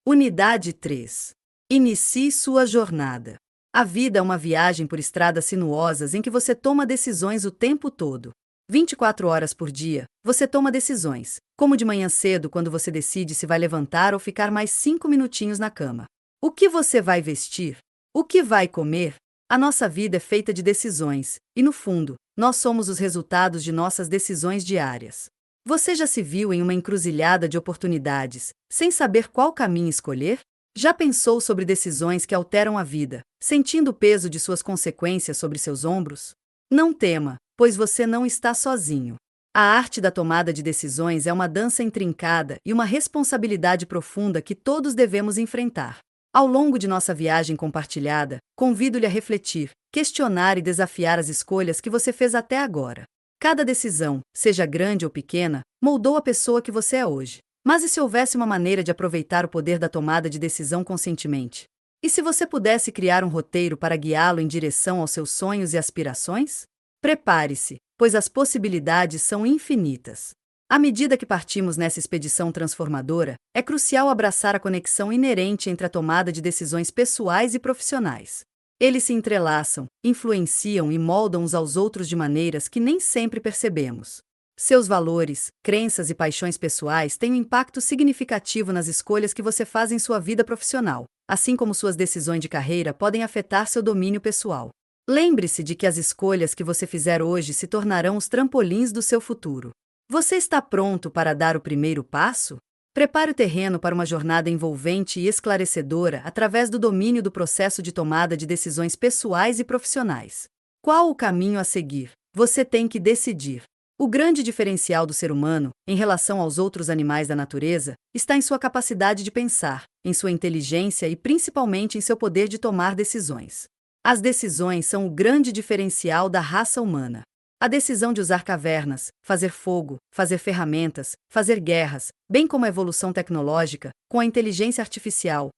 Unidade 3. Inicie sua jornada. A vida é uma viagem por estradas sinuosas em que você toma decisões o tempo todo. 24 horas por dia, você toma decisões, como de manhã cedo quando você decide se vai levantar ou ficar mais 5 minutinhos na cama. O que você vai vestir? O que vai comer? A nossa vida é feita de decisões, e no fundo, nós somos os resultados de nossas decisões diárias. Você já se viu em uma encruzilhada de oportunidades, sem saber qual caminho escolher? Já pensou sobre decisões que alteram a vida, sentindo o peso de suas consequências sobre seus ombros? Não tema, pois você não está sozinho. A arte da tomada de decisões é uma dança intrincada e uma responsabilidade profunda que todos devemos enfrentar. Ao longo de nossa viagem compartilhada, convido-lhe a refletir, questionar e desafiar as escolhas que você fez até agora. Cada decisão, seja grande ou pequena, moldou a pessoa que você é hoje. Mas e se houvesse uma maneira de aproveitar o poder da tomada de decisão conscientemente? E se você pudesse criar um roteiro para guiá-lo em direção aos seus sonhos e aspirações? Prepare-se, pois as possibilidades são infinitas. À medida que partimos nessa expedição transformadora, é crucial abraçar a conexão inerente entre a tomada de decisões pessoais e profissionais. Eles se entrelaçam, influenciam e moldam uns aos outros de maneiras que nem sempre percebemos. Seus valores, crenças e paixões pessoais têm um impacto significativo nas escolhas que você faz em sua vida profissional, assim como suas decisões de carreira podem afetar seu domínio pessoal. Lembre-se de que as escolhas que você fizer hoje se tornarão os trampolins do seu futuro. Você está pronto para dar o primeiro passo? Prepare o terreno para uma jornada envolvente e esclarecedora através do domínio do processo de tomada de decisões pessoais e profissionais. Qual o caminho a seguir? Você tem que decidir. O grande diferencial do ser humano, em relação aos outros animais da natureza, está em sua capacidade de pensar, em sua inteligência e principalmente em seu poder de tomar decisões. As decisões são o grande diferencial da raça humana. A decisão de usar cavernas, fazer fogo, fazer ferramentas, fazer guerras, bem como a evolução tecnológica, com a inteligência artificial,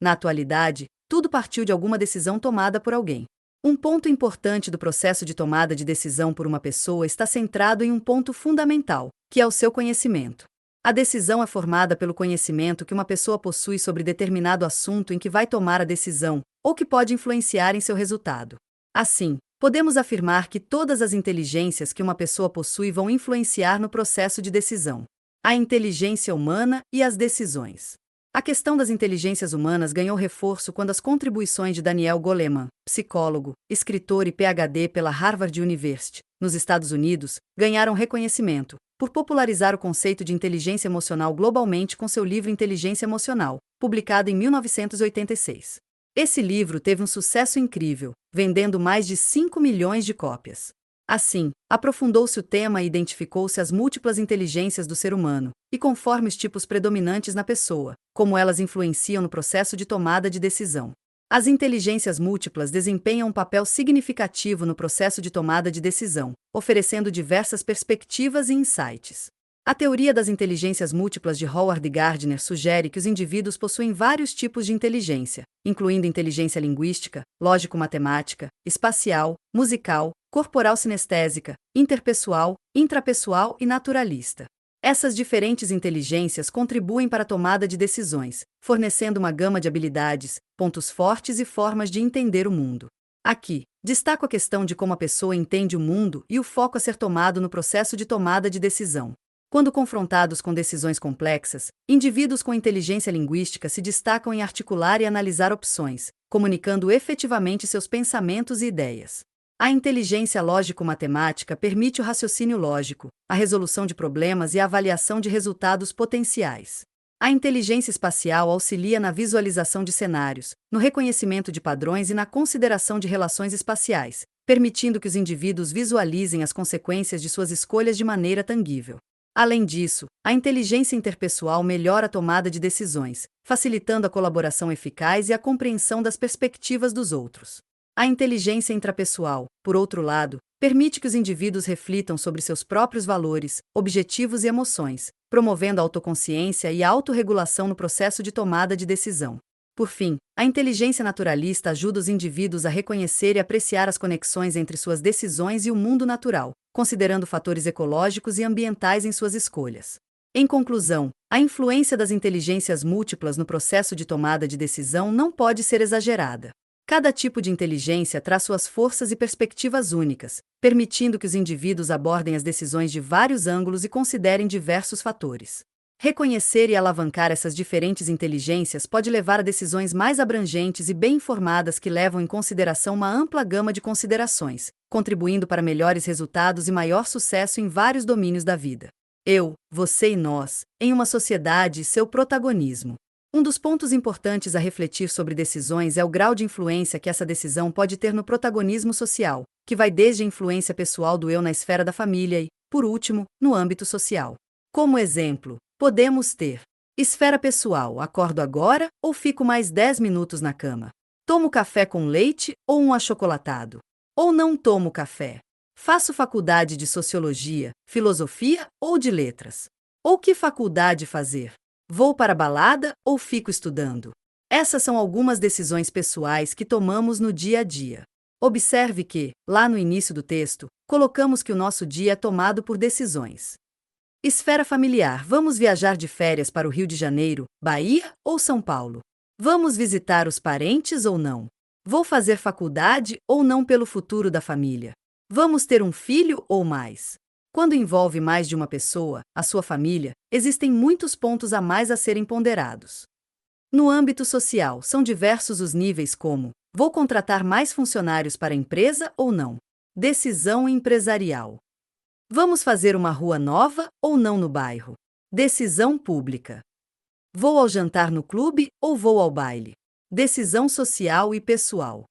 na atualidade, tudo partiu de alguma decisão tomada por alguém. Um ponto importante do processo de tomada de decisão por uma pessoa está centrado em um ponto fundamental, que é o seu conhecimento. A decisão é formada pelo conhecimento que uma pessoa possui sobre determinado assunto em que vai tomar a decisão, ou que pode influenciar em seu resultado. Assim, podemos afirmar que todas as inteligências que uma pessoa possui vão influenciar no processo de decisão. A inteligência humana e as decisões. A questão das inteligências humanas ganhou reforço quando as contribuições de Daniel Goleman, psicólogo, escritor e PhD pela Harvard University, nos Estados Unidos, ganharam reconhecimento, por popularizar o conceito de inteligência emocional globalmente com seu livro Inteligência Emocional, publicado em 1986. Esse livro teve um sucesso incrível, vendendo mais de 5 milhões de cópias. Assim, aprofundou-se o tema e identificou-se as múltiplas inteligências do ser humano, e conforme os tipos predominantes na pessoa, como elas influenciam no processo de tomada de decisão. As inteligências múltiplas desempenham um papel significativo no processo de tomada de decisão, oferecendo diversas perspectivas e insights. A teoria das inteligências múltiplas de Howard Gardner sugere que os indivíduos possuem vários tipos de inteligência, incluindo inteligência linguística, lógico-matemática, espacial, musical, corporal sinestésica, interpessoal, intrapessoal e naturalista. Essas diferentes inteligências contribuem para a tomada de decisões, fornecendo uma gama de habilidades, pontos fortes e formas de entender o mundo. Aqui, destaco a questão de como a pessoa entende o mundo e o foco a ser tomado no processo de tomada de decisão. Quando confrontados com decisões complexas, indivíduos com inteligência linguística se destacam em articular e analisar opções, comunicando efetivamente seus pensamentos e ideias. A inteligência lógico-matemática permite o raciocínio lógico, a resolução de problemas e a avaliação de resultados potenciais. A inteligência espacial auxilia na visualização de cenários, no reconhecimento de padrões e na consideração de relações espaciais, permitindo que os indivíduos visualizem as consequências de suas escolhas de maneira tangível. Além disso, a inteligência interpessoal melhora a tomada de decisões, facilitando a colaboração eficaz e a compreensão das perspectivas dos outros. A inteligência intrapessoal, por outro lado, permite que os indivíduos reflitam sobre seus próprios valores, objetivos e emoções, promovendo a autoconsciência e a autorregulação no processo de tomada de decisão. Por fim, a inteligência naturalista ajuda os indivíduos a reconhecer e apreciar as conexões entre suas decisões e o mundo natural, considerando fatores ecológicos e ambientais em suas escolhas. Em conclusão, A influência das inteligências múltiplas no processo de tomada de decisão não pode ser exagerada. Cada tipo de inteligência traz suas forças e perspectivas únicas, permitindo que os indivíduos abordem as decisões de vários ângulos e considerem diversos fatores. Reconhecer e alavancar essas diferentes inteligências pode levar a decisões mais abrangentes e bem informadas que levam em consideração uma ampla gama de considerações, contribuindo para melhores resultados e maior sucesso em vários domínios da vida. Eu, você e nós, em uma sociedade e seu protagonismo. Um dos pontos importantes a refletir sobre decisões é o grau de influência que essa decisão pode ter no protagonismo social, que vai desde a influência pessoal do eu na esfera da família e, por último, no âmbito social. Como exemplo, podemos ter: esfera pessoal, acordo agora ou fico mais 10 minutos na cama? Tomo café com leite ou um achocolatado? Ou não tomo café? Faço faculdade de sociologia, filosofia ou de letras? Ou que faculdade fazer? Vou para a balada ou fico estudando? Essas são algumas decisões pessoais que tomamos no dia a dia. Observe que, lá no início do texto, colocamos que o nosso dia é tomado por decisões. Esfera familiar: vamos viajar de férias para o Rio de Janeiro, Bahia ou São Paulo? Vamos visitar os parentes ou não? Vou fazer faculdade ou não pelo futuro da família? Vamos ter um filho ou mais? Quando envolve mais de uma pessoa, a sua família, existem muitos pontos a mais a serem ponderados. No âmbito social, são diversos os níveis como: vou contratar mais funcionários para a empresa ou não? Decisão empresarial. Vamos fazer uma rua nova ou não no bairro? Decisão pública. Vou ao jantar no clube ou vou ao baile? Decisão social e pessoal.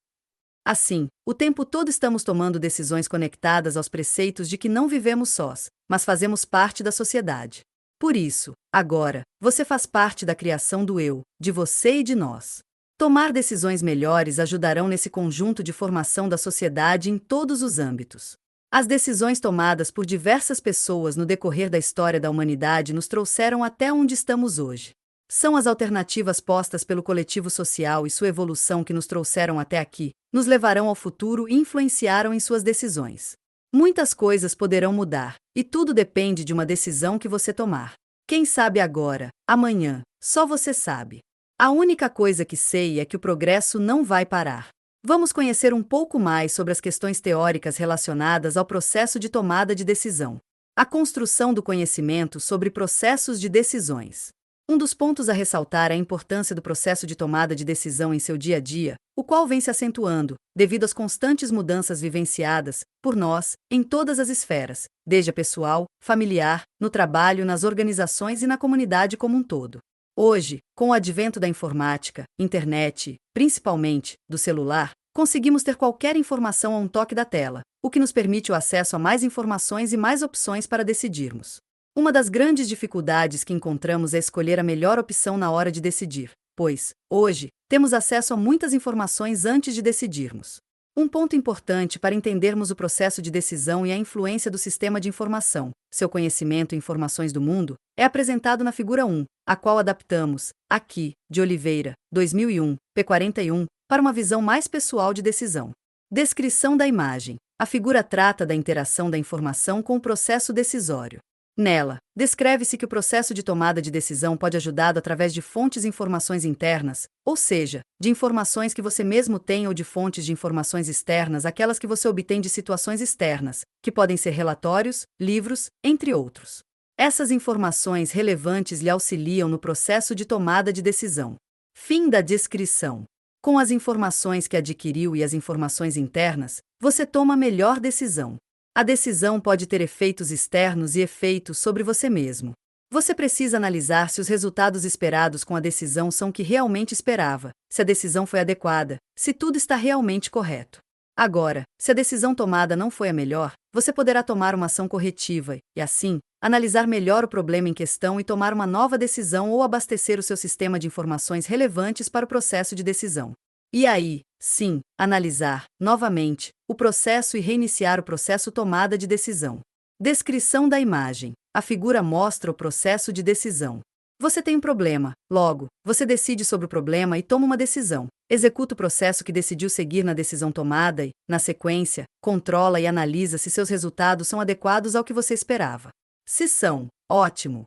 Assim, o tempo todo estamos tomando decisões conectadas aos preceitos de que não vivemos sós, mas fazemos parte da sociedade. Por isso, agora, você faz parte da criação do eu, de você e de nós. Tomar decisões melhores ajudarão nesse conjunto de formação da sociedade em todos os âmbitos. As decisões tomadas por diversas pessoas no decorrer da história da humanidade nos trouxeram até onde estamos hoje. São as alternativas postas pelo coletivo social e sua evolução que nos trouxeram até aqui, nos levarão ao futuro e influenciaram em suas decisões. Muitas coisas poderão mudar, e tudo depende de uma decisão que você tomar. Quem sabe agora, amanhã, só você sabe. A única coisa que sei é que o progresso não vai parar. Vamos conhecer um pouco mais sobre as questões teóricas relacionadas ao processo de tomada de decisão. A construção do conhecimento sobre processos de decisões. Um dos pontos a ressaltar é a importância do processo de tomada de decisão em seu dia a dia, o qual vem se acentuando, devido às constantes mudanças vivenciadas, por nós, em todas as esferas, desde a pessoal, familiar, no trabalho, nas organizações e na comunidade como um todo. Hoje, com o advento da informática, internet, principalmente, do celular, conseguimos ter qualquer informação a um toque da tela, o que nos permite o acesso a mais informações e mais opções para decidirmos. Uma das grandes dificuldades que encontramos é escolher a melhor opção na hora de decidir, pois, hoje, temos acesso a muitas informações antes de decidirmos. Um ponto importante para entendermos o processo de decisão e a influência do sistema de informação, seu conhecimento e informações do mundo, é apresentado na figura 1, a qual adaptamos, aqui, de Oliveira, 2001, p. 41, para uma visão mais pessoal de decisão. Descrição da imagem. A figura trata da interação da informação com o processo decisório. Nela, descreve-se que o processo de tomada de decisão pode ajudado através de fontes de informações internas, ou seja, de informações que você mesmo tem ou de fontes de informações externas, aquelas que você obtém de situações externas, que podem ser relatórios, livros, entre outros. Essas informações relevantes lhe auxiliam no processo de tomada de decisão. Fim da descrição. Com as informações que adquiriu e as informações internas, você toma a melhor decisão. A decisão pode ter efeitos externos e efeitos sobre você mesmo. Você precisa analisar se os resultados esperados com a decisão são o que realmente esperava, se a decisão foi adequada, se tudo está realmente correto. Agora, se a decisão tomada não foi a melhor, você poderá tomar uma ação corretiva e, assim, analisar melhor o problema em questão e tomar uma nova decisão ou abastecer o seu sistema de informações relevantes para o processo de decisão. E aí, sim, analisar, novamente, o processo e reiniciar o processo tomada de decisão. Descrição da imagem. A figura mostra o processo de decisão. Você tem um problema, logo, você decide sobre o problema e toma uma decisão. Executa o processo que decidiu seguir na decisão tomada e, na sequência, controla e analisa se seus resultados são adequados ao que você esperava. Se são, ótimo.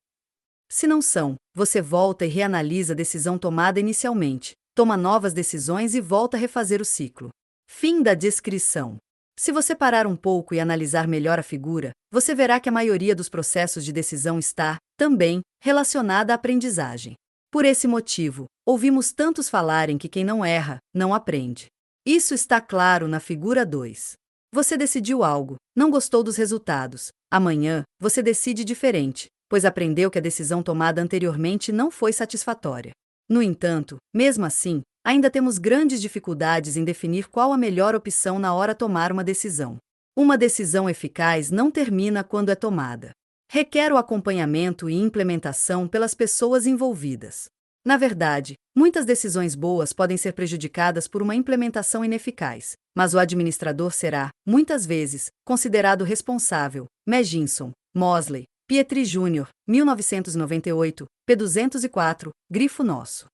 Se não são, você volta e reanalisa a decisão tomada inicialmente, toma novas decisões e volta a refazer o ciclo. Fim da descrição. Se você parar um pouco e analisar melhor a figura, você verá que a maioria dos processos de decisão está, também, relacionada à aprendizagem. Por esse motivo, ouvimos tantos falarem que quem não erra, não aprende. Isso está claro na figura 2. Você decidiu algo, não gostou dos resultados. Amanhã, você decide diferente, pois aprendeu que a decisão tomada anteriormente não foi satisfatória. No entanto, mesmo assim, ainda temos grandes dificuldades em definir qual a melhor opção na hora de tomar uma decisão. Uma decisão eficaz não termina quando é tomada. Requer o acompanhamento e implementação pelas pessoas envolvidas. Na verdade, muitas decisões boas podem ser prejudicadas por uma implementação ineficaz, mas o administrador será, muitas vezes, considerado responsável. Megginson, Mosley, Pietri Jr., 1998, p. 204, grifo nosso.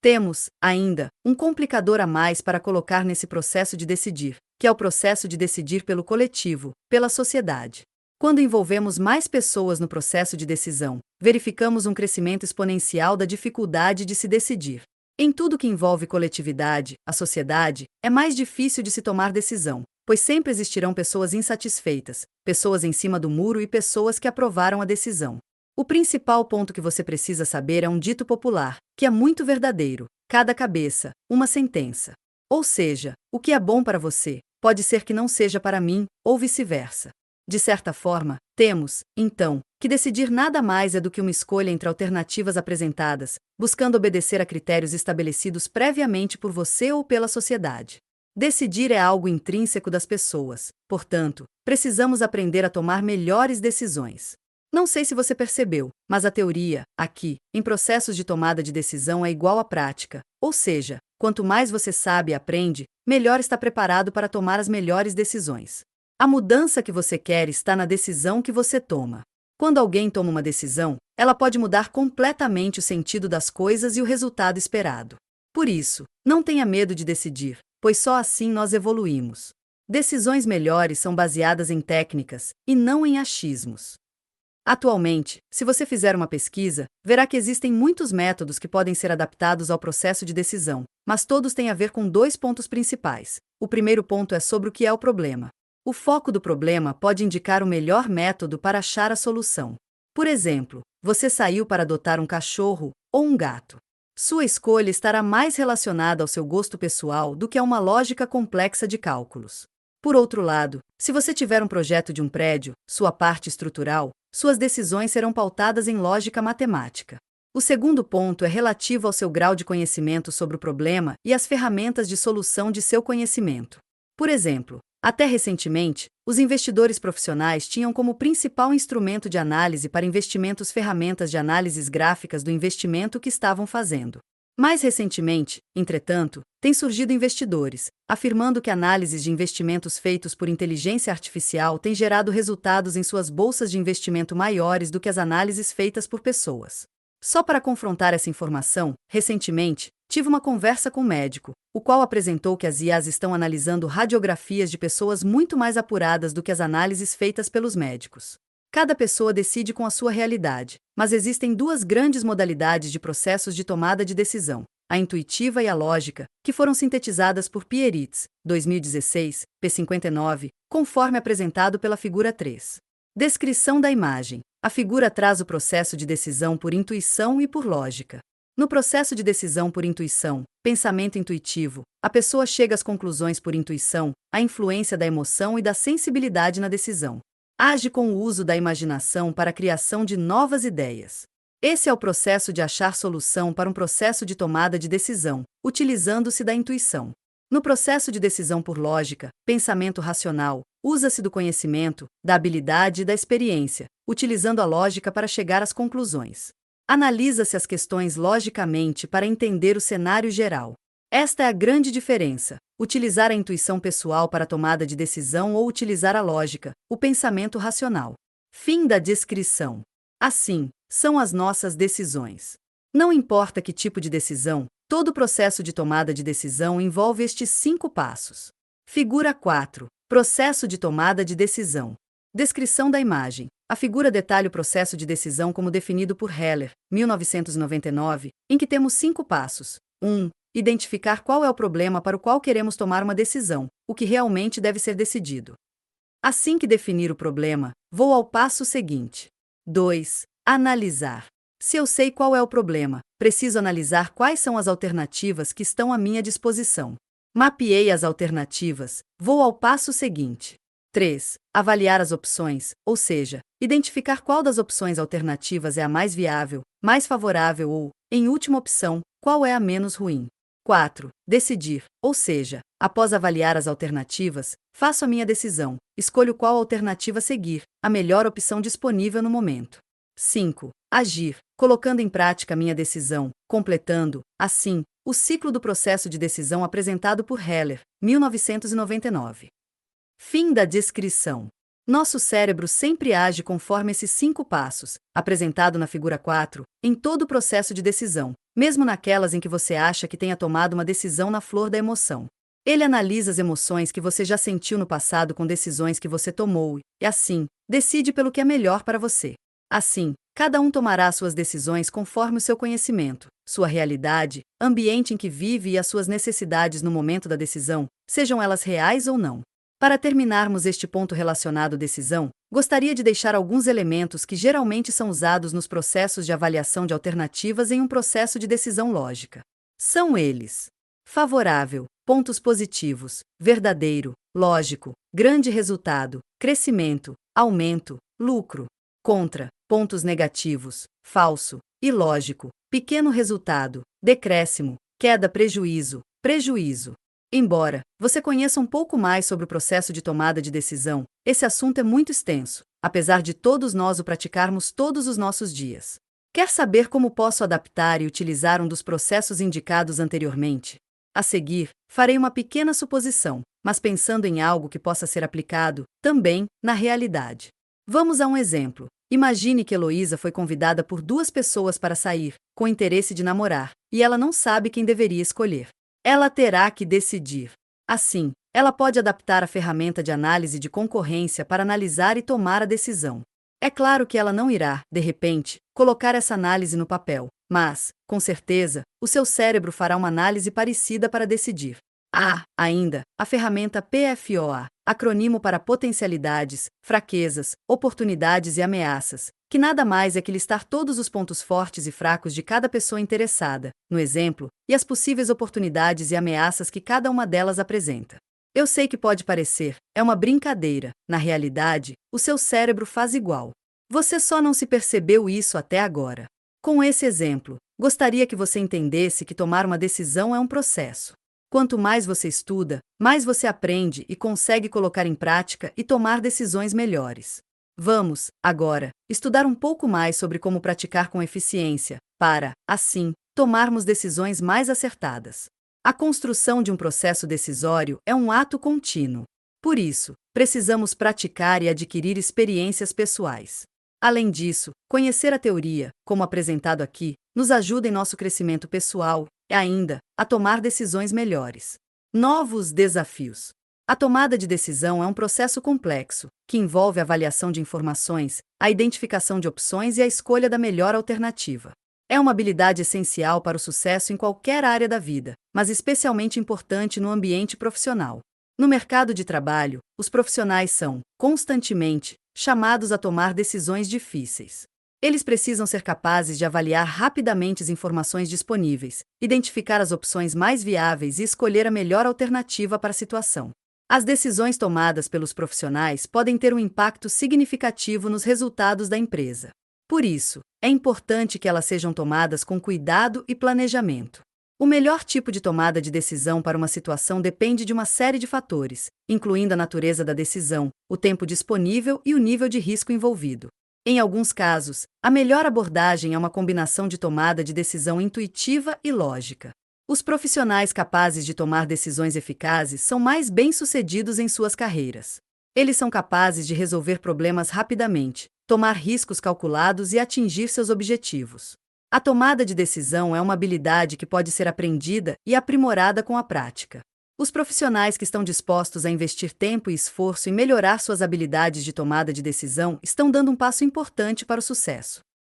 Temos, ainda, um complicador a mais para colocar nesse processo de decidir, que é o processo de decidir pelo coletivo, pela sociedade. Quando envolvemos mais pessoas no processo de decisão, verificamos um crescimento exponencial da dificuldade de se decidir. Em tudo que envolve coletividade, a sociedade, é mais difícil de se tomar decisão, pois sempre existirão pessoas insatisfeitas, pessoas em cima do muro e pessoas que aprovaram a decisão. O principal ponto que você precisa saber é um dito popular, que é muito verdadeiro: cada cabeça, uma sentença. Ou seja, o que é bom para você, pode ser que não seja para mim, ou vice-versa. De certa forma, temos, então, que decidir nada mais é do que uma escolha entre alternativas apresentadas, buscando obedecer a critérios estabelecidos previamente por você ou pela sociedade. Decidir é algo intrínseco das pessoas, portanto, precisamos aprender a tomar melhores decisões. Não sei se você percebeu, mas a teoria, aqui, em processos de tomada de decisão é igual à prática, ou seja, quanto mais você sabe e aprende, melhor está preparado para tomar as melhores decisões. A mudança que você quer está na decisão que você toma. Quando alguém toma uma decisão, ela pode mudar completamente o sentido das coisas e o resultado esperado. Por isso, não tenha medo de decidir, pois só assim nós evoluímos. Decisões melhores são baseadas em técnicas, e não em achismos. Atualmente, se você fizer uma pesquisa, verá que existem muitos métodos que podem ser adaptados ao processo de decisão, mas todos têm a ver com dois pontos principais. O primeiro ponto é sobre o que é o problema. O foco do problema pode indicar o melhor método para achar a solução. Por exemplo, você saiu para adotar um cachorro ou um gato. Sua escolha estará mais relacionada ao seu gosto pessoal do que a uma lógica complexa de cálculos. Por outro lado, se você tiver um projeto de um prédio, sua parte estrutural, suas decisões serão pautadas em lógica matemática. O segundo ponto é relativo ao seu grau de conhecimento sobre o problema e as ferramentas de solução de seu conhecimento. Por exemplo, até recentemente, os investidores profissionais tinham como principal instrumento de análise para investimentos ferramentas de análises gráficas do investimento que estavam fazendo. Mais recentemente, entretanto, têm surgido investidores, afirmando que análises de investimentos feitos por inteligência artificial têm gerado resultados em suas bolsas de investimento maiores do que as análises feitas por pessoas. Só para confrontar essa informação, recentemente, tive uma conversa com um médico, o qual apresentou que as IAs estão analisando radiografias de pessoas muito mais apuradas do que as análises feitas pelos médicos. Cada pessoa decide com a sua realidade, mas existem duas grandes modalidades de processos de tomada de decisão, a intuitiva e a lógica, que foram sintetizadas por Pieritz, 2016, p. 59, conforme apresentado pela figura 3. Descrição da imagem. A figura traz o processo de decisão por intuição e por lógica. No processo de decisão por intuição, pensamento intuitivo, a pessoa chega às conclusões por intuição, a influência da emoção e da sensibilidade na decisão. Age com o uso da imaginação para a criação de novas ideias. Esse é o processo de achar solução para um processo de tomada de decisão, utilizando-se da intuição. No processo de decisão por lógica, pensamento racional, usa-se do conhecimento, da habilidade e da experiência, utilizando a lógica para chegar às conclusões. Analisa-se as questões logicamente para entender o cenário geral. Esta é a grande diferença: utilizar a intuição pessoal para a tomada de decisão ou utilizar a lógica, o pensamento racional. Fim da descrição. Assim, são as nossas decisões. Não importa que tipo de decisão, todo o processo de tomada de decisão envolve estes 5 passos. Figura 4. Processo de tomada de decisão. Descrição da imagem. A figura detalha o processo de decisão como definido por Heller, 1999, em que temos 5 passos. 1. Identificar qual é o problema para o qual queremos tomar uma decisão, o que realmente deve ser decidido. Assim que definir o problema, vou ao passo seguinte. 2. Analisar. Se eu sei qual é o problema, preciso analisar quais são as alternativas que estão à minha disposição. Mapeei as alternativas, vou ao passo seguinte. 3. Avaliar as opções, ou seja, identificar qual das opções alternativas é a mais viável, mais favorável ou, em última opção, qual é a menos ruim. 4. Decidir, ou seja, após avaliar as alternativas, faço a minha decisão, escolho qual alternativa seguir, a melhor opção disponível no momento. 5. Agir, colocando em prática minha decisão, completando, assim, o ciclo do processo de decisão apresentado por Heller, 1999. Fim da descrição. Nosso cérebro sempre age conforme esses 5 passos, apresentado na figura 4, em todo o processo de decisão, mesmo naquelas em que você acha que tenha tomado uma decisão na flor da emoção. Ele analisa as emoções que você já sentiu no passado com decisões que você tomou e, assim, decide pelo que é melhor para você. Assim, cada um tomará suas decisões conforme o seu conhecimento, sua realidade, ambiente em que vive e as suas necessidades no momento da decisão, sejam elas reais ou não. Para terminarmos este ponto relacionado à decisão, gostaria de deixar alguns elementos que geralmente são usados nos processos de avaliação de alternativas em um processo de decisão lógica. São eles: favorável, pontos positivos, verdadeiro, lógico, grande resultado, crescimento, aumento, lucro; contra, pontos negativos, falso, ilógico, pequeno resultado, decréscimo, queda, prejuízo, prejuízo. Embora você conheça um pouco mais sobre o processo de tomada de decisão, esse assunto é muito extenso, apesar de todos nós o praticarmos todos os nossos dias. Quer saber como posso adaptar e utilizar um dos processos indicados anteriormente? A seguir, farei uma pequena suposição, mas pensando em algo que possa ser aplicado, também, na realidade. Vamos a um exemplo. Imagine que Heloísa foi convidada por 2 pessoas para sair, com interesse de namorar, e ela não sabe quem deveria escolher. Ela terá que decidir. Assim, ela pode adaptar a ferramenta de análise de concorrência para analisar e tomar a decisão. É claro que ela não irá, de repente, colocar essa análise no papel, mas, com certeza, o seu cérebro fará uma análise parecida para decidir. Ainda, a ferramenta PFOA, acrônimo para potencialidades, fraquezas, oportunidades e ameaças, que nada mais é que listar todos os pontos fortes e fracos de cada pessoa interessada, no exemplo, e as possíveis oportunidades e ameaças que cada uma delas apresenta. Eu sei que pode parecer, é uma brincadeira, na realidade, o seu cérebro faz igual. Você só não se percebeu isso até agora. Com esse exemplo, gostaria que você entendesse que tomar uma decisão é um processo. Quanto mais você estuda, mais você aprende e consegue colocar em prática e tomar decisões melhores. Vamos, agora, estudar um pouco mais sobre como praticar com eficiência, para, assim, tomarmos decisões mais acertadas. A construção de um processo decisório é um ato contínuo. Por isso, precisamos praticar e adquirir experiências pessoais. Além disso, conhecer a teoria, como apresentado aqui, nos ajuda em nosso crescimento pessoal e, ainda, a tomar decisões melhores. Novos desafios. A tomada de decisão é um processo complexo, que envolve a avaliação de informações, a identificação de opções e a escolha da melhor alternativa. É uma habilidade essencial para o sucesso em qualquer área da vida, mas especialmente importante no ambiente profissional. No mercado de trabalho, os profissionais são, constantemente, chamados a tomar decisões difíceis. Eles precisam ser capazes de avaliar rapidamente as informações disponíveis, identificar as opções mais viáveis e escolher a melhor alternativa para a situação. As decisões tomadas pelos profissionais podem ter um impacto significativo nos resultados da empresa. Por isso, é importante que elas sejam tomadas com cuidado e planejamento. O melhor tipo de tomada de decisão para uma situação depende de uma série de fatores, incluindo a natureza da decisão, o tempo disponível e o nível de risco envolvido. Em alguns casos, a melhor abordagem é uma combinação de tomada de decisão intuitiva e lógica. Os profissionais capazes de tomar decisões eficazes são mais bem-sucedidos em suas carreiras. Eles são capazes de resolver problemas rapidamente, tomar riscos calculados e atingir seus objetivos. A tomada de decisão é uma habilidade que pode ser aprendida e aprimorada com a prática. Os profissionais que estão dispostos a investir tempo e esforço em melhorar suas habilidades de tomada de decisão estão dando um passo importante para o sucesso.